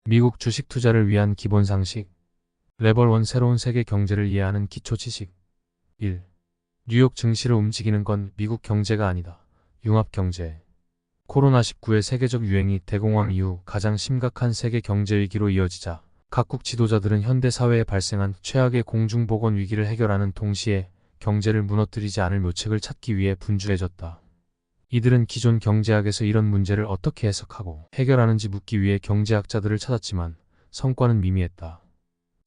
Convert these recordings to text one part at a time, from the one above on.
미국 주식 투자를 위한 기본 상식. 레벨 1 새로운 세계 경제를 이해하는 기초 지식. 1. 뉴욕 증시를 움직이는 건 미국 경제가 아니다. 융합 경제. 코로나19의 세계적 유행이 대공황 이후 가장 심각한 세계 경제 위기로 이어지자 각국 지도자들은 현대 사회에 발생한 최악의 공중보건 위기를 해결하는 동시에 경제를 무너뜨리지 않을 묘책을 찾기 위해 분주해졌다. 이들은 기존 경제학에서 이런 문제를 어떻게 해석하고 해결하는지 묻기 위해 경제학자들을 찾았지만 성과는 미미했다.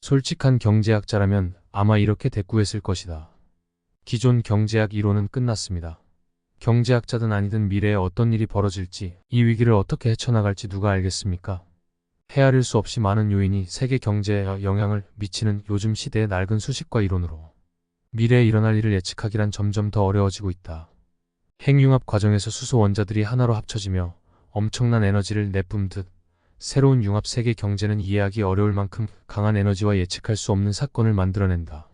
솔직한 경제학자라면 아마 이렇게 대꾸했을 것이다. 기존 경제학 이론은 끝났습니다. 경제학자든 아니든 미래에 어떤 일이 벌어질지, 이 위기를 어떻게 헤쳐나갈지 누가 알겠습니까? 헤아릴 수 없이 많은 요인이 세계 경제에 영향을 미치는 요즘 시대의 낡은 수식과 이론으로 미래에 일어날 일을 예측하기란 점점 더 어려워지고 있다. 핵융합 과정에서 수소 원자들이 하나로 합쳐지며 엄청난 에너지를 내뿜듯 새로운 융합 세계 경제는 이해하기 어려울 만큼 강한 에너지와 예측할 수 없는 사건을 만들어낸다.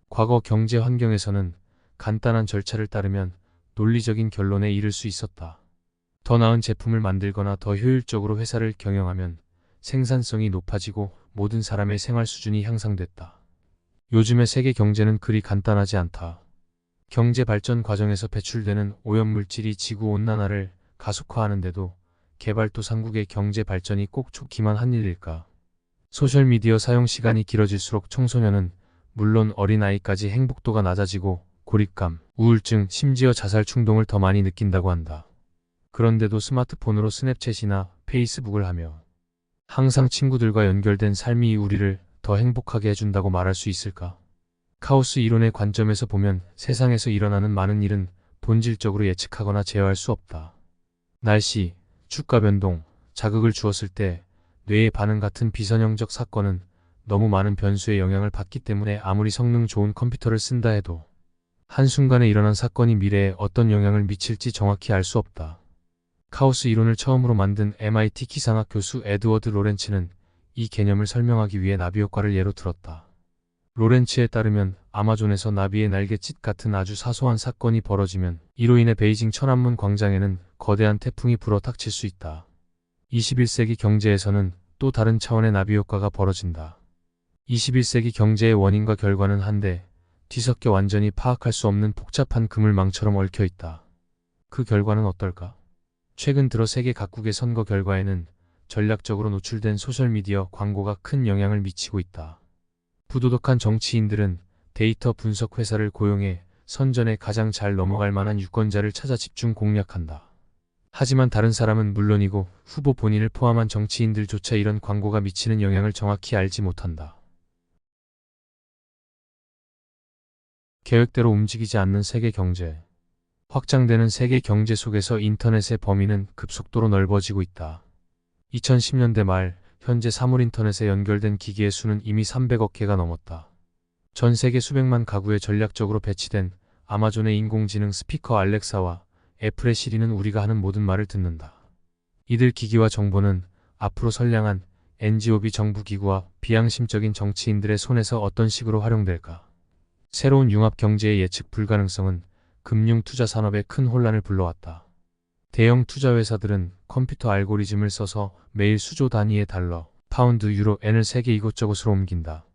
과거 경제 환경에서는 간단한 절차를 따르면 논리적인 결론에 이를 수 있었다. 더 나은 제품을 만들거나 더 효율적으로 회사를 경영하면 생산성이 높아지고 모든 사람의 생활 수준이 향상됐다. 요즘의 세계 경제는 그리 간단하지 않다. 경제 발전 과정에서 배출되는 오염물질이 지구온난화를 가속화하는데도 개발도상국의 경제 발전이 꼭 좋기만 한 일일까? 소셜미디어 사용 시간이 길어질수록 청소년은 물론 어린아이까지 행복도가 낮아지고 고립감, 우울증, 심지어 자살 충동을 더 많이 느낀다고 한다. 그런데도 스마트폰으로 스냅챗이나 페이스북을 하며 항상 친구들과 연결된 삶이 우리를 더 행복하게 해준다고 말할 수 있을까? 카오스 이론의 관점에서 보면 세상에서 일어나는 많은 일은 본질적으로 예측하거나 제어할 수 없다. 날씨, 주가 변동, 자극을 주었을 때 뇌의 반응 같은 비선형적 사건은 너무 많은 변수의 영향을 받기 때문에 아무리 성능 좋은 컴퓨터를 쓴다 해도 한순간에 일어난 사건이 미래에 어떤 영향을 미칠지 정확히 알 수 없다. 카오스 이론을 처음으로 만든 MIT 기상학 교수 에드워드 로렌츠는 이 개념을 설명하기 위해 나비 효과를 예로 들었다. 로렌츠에 따르면 아마존에서 나비의 날갯짓 같은 아주 사소한 사건이 벌어지면 이로 인해 베이징 천안문 광장에는 거대한 태풍이 불어 닥칠 수 있다. 21세기 경제에서는 또 다른 차원의 나비 효과가 벌어진다. 21세기 경제의 원인과 결과는 한데 뒤섞여 완전히 파악할 수 없는 복잡한 그물망처럼 얽혀 있다. 그 결과는 어떨까? 최근 들어 세계 각국의 선거 결과에는 전략적으로 노출된 소셜미디어 광고가 큰 영향을 미치고 있다. 부도덕한 정치인들은 데이터 분석 회사를 고용해 선전에 가장 잘 넘어갈 만한 유권자를 찾아 집중 공략한다. 하지만 다른 사람은 물론이고 후보 본인을 포함한 정치인들조차 이런 광고가 미치는 영향을 정확히 알지 못한다. 계획대로 움직이지 않는 세계 경제. 확장되는 세계 경제 속에서 인터넷의 범위는 급속도로 넓어지고 있다. 2010년대 말 현재 사물 인터넷에 연결된 기기의 수는 이미 300억 개가 넘었다. 전 세계 수백만 가구에 전략적으로 배치된 아마존의 인공지능 스피커 알렉사와 애플의 시리는 우리가 하는 모든 말을 듣는다. 이들 기기와 정보는 앞으로 선량한 NGOB 정부기구와 비양심적인 정치인들의 손에서 어떤 식으로 활용될까? 새로운 융합 경제의 예측 불가능성은 금융 투자 산업에 큰 혼란을 불러왔다. 대형 투자회사들은 컴퓨터 알고리즘을 써서 매일 수조 단위의 달러, 파운드, 유로, 엔을 세계 이곳저곳으로 옮긴다.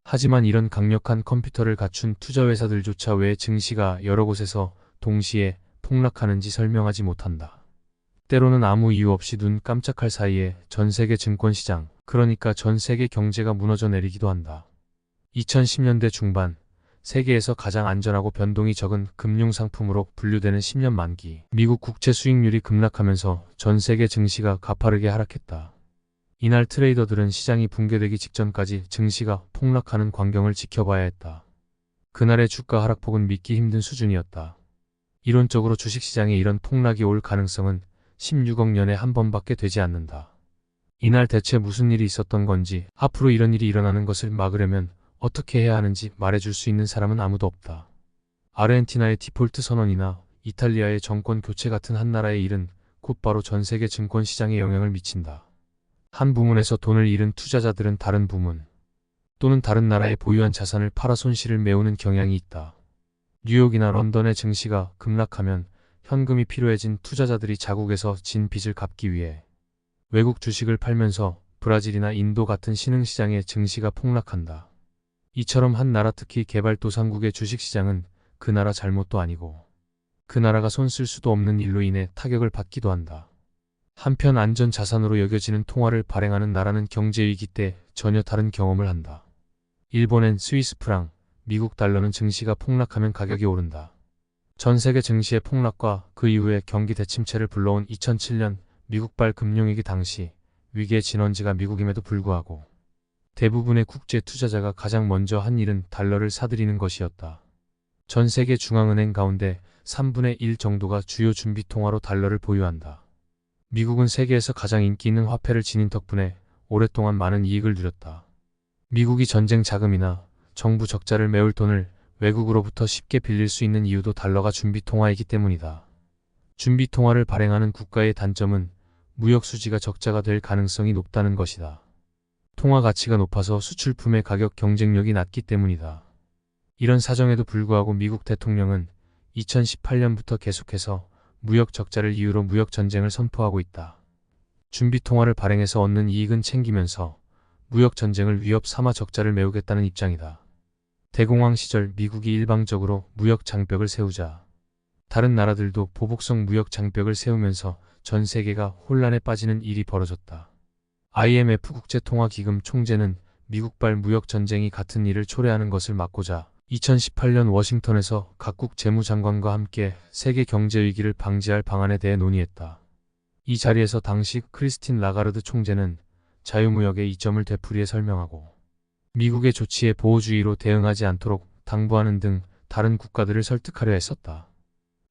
하지만 이런 강력한 컴퓨터를 갖춘 투자회사들조차 왜 증시가 여러 곳에서 동시에 폭락하는지 설명하지 못한다. 때로는 아무 이유 없이 눈 깜짝할 사이에 전 세계 증권시장, 그러니까 전 세계 경제가 무너져 내리기도 한다. 2010년대 중반, 세계에서 가장 안전하고 변동이 적은 금융상품으로 분류되는 10년 만기 미국 국채 수익률이 급락하면서 전 세계 증시가 가파르게 하락했다. 이날 트레이더들은 시장이 붕괴되기 직전까지 증시가 폭락하는 광경을 지켜봐야 했다. 그날의 주가 하락폭은 믿기 힘든 수준이었다. 이론적으로 주식시장에 이런 폭락이 올 가능성은 16억 년에 한 번밖에 되지 않는다. 이날 대체 무슨 일이 있었던 건지, 앞으로 이런 일이 일어나는 것을 막으려면 어떻게 해야 하는지 말해줄 수 있는 사람은 아무도 없다. 아르헨티나의 디폴트 선언이나 이탈리아의 정권 교체 같은 한 나라의 일은 곧바로 전 세계 증권시장에 영향을 미친다. 한 부문에서 돈을 잃은 투자자들은 다른 부문 또는 다른 나라의 보유한 자산을 팔아 손실을 메우는 경향이 있다. 뉴욕이나 런던의 증시가 급락하면 현금이 필요해진 투자자들이 자국에서 진 빚을 갚기 위해 외국 주식을 팔면서 브라질이나 인도 같은 신흥시장의 증시가 폭락한다. 이처럼 한 나라 특히 개발도상국의 주식시장은 그 나라 잘못도 아니고 그 나라가 손 쓸 수도 없는 일로 인해 타격을 받기도 한다. 한편 안전자산으로 여겨지는 통화를 발행하는 나라는 경제위기 때 전혀 다른 경험을 한다. 일본엔 스위스 프랑, 미국 달러는 증시가 폭락하면 가격이 오른다. 전 세계 증시의 폭락과 그 이후에 경기 대침체를 불러온 2007년 미국발 금융위기 당시 위기의 진원지가 미국임에도 불구하고 대부분의 국제 투자자가 가장 먼저 한 일은 달러를 사들이는 것이었다. 전 세계 중앙은행 가운데 3분의 1 정도가 주요 준비통화로 달러를 보유한다. 미국은 세계에서 가장 인기 있는 화폐를 지닌 덕분에 오랫동안 많은 이익을 누렸다. 미국이 전쟁 자금이나 정부 적자를 메울 돈을 외국으로부터 쉽게 빌릴 수 있는 이유도 달러가 준비통화이기 때문이다. 준비통화를 발행하는 국가의 단점은 무역 수지가 적자가 될 가능성이 높다는 것이다. 통화 가치가 높아서 수출품의 가격 경쟁력이 낮기 때문이다. 이런 사정에도 불구하고 미국 대통령은 2018년부터 계속해서 무역 적자를 이유로 무역 전쟁을 선포하고 있다. 준비통화를 발행해서 얻는 이익은 챙기면서 무역 전쟁을 위협 삼아 적자를 메우겠다는 입장이다. 대공황 시절 미국이 일방적으로 무역 장벽을 세우자 다른 나라들도 보복성 무역 장벽을 세우면서 전 세계가 혼란에 빠지는 일이 벌어졌다. IMF 국제통화기금 총재는 미국발 무역 전쟁이 같은 일을 초래하는 것을 막고자 2018년 워싱턴에서 각국 재무장관과 함께 세계 경제 위기를 방지할 방안에 대해 논의했다. 이 자리에서 당시 크리스틴 라가르드 총재는 자유무역의 이점을 되풀이해 설명하고 미국의 조치에 보호주의로 대응하지 않도록 당부하는 등 다른 국가들을 설득하려 했었다.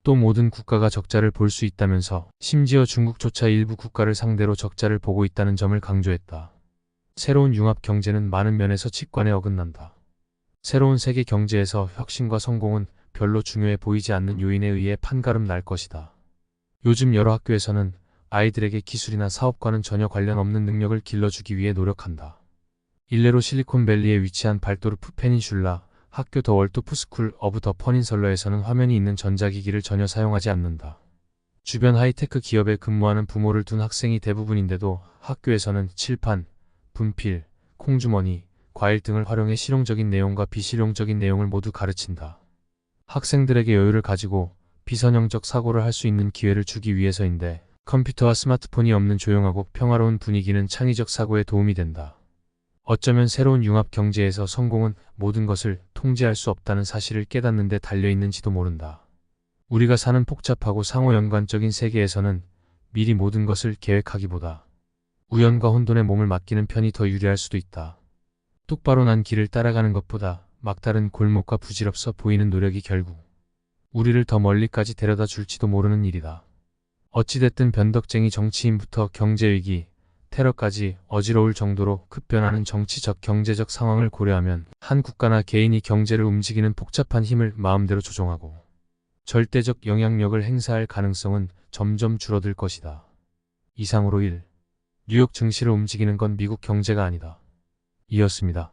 또 모든 국가가 적자를 볼 수 있다면서 심지어 중국조차 일부 국가를 상대로 적자를 보고 있다는 점을 강조했다. 새로운 융합 경제는 많은 면에서 직관에 어긋난다. 새로운 세계 경제에서 혁신과 성공은 별로 중요해 보이지 않는 요인에 의해 판가름 날 것이다. 요즘 여러 학교에서는 아이들에게 기술이나 사업과는 전혀 관련 없는 능력을 길러주기 위해 노력한다. 일례로 실리콘밸리에 위치한 발도르프 페닌슐라 학교 더 월도프 스쿨 오브 더 퍼닌설러에서는 화면이 있는 전자기기를 전혀 사용하지 않는다. 주변 하이테크 기업에 근무하는 부모를 둔 학생이 대부분인데도 학교에서는 칠판, 분필, 콩주머니, 과일 등을 활용해 실용적인 내용과 비실용적인 내용을 모두 가르친다. 학생들에게 여유를 가지고 비선형적 사고를 할 수 있는 기회를 주기 위해서인데 컴퓨터와 스마트폰이 없는 조용하고 평화로운 분위기는 창의적 사고에 도움이 된다. 어쩌면 새로운 융합 경제에서 성공은 모든 것을 통제할 수 없다는 사실을 깨닫는 데 달려있는지도 모른다. 우리가 사는 복잡하고 상호연관적인 세계에서는 미리 모든 것을 계획하기보다 우연과 혼돈에 몸을 맡기는 편이 더 유리할 수도 있다. 똑바로 난 길을 따라가는 것보다 막다른 골목과 부질없어 보이는 노력이 결국 우리를 더 멀리까지 데려다 줄지도 모르는 일이다. 어찌됐든 변덕쟁이 정치인부터 경제위기, 테러까지 어지러울 정도로 급변하는 정치적 경제적 상황을 고려하면 한 국가나 개인이 경제를 움직이는 복잡한 힘을 마음대로 조종하고 절대적 영향력을 행사할 가능성은 점점 줄어들 것이다. 이상으로 1. 뉴욕 증시를 움직이는 건 미국 경제가 아니다. 이었습니다.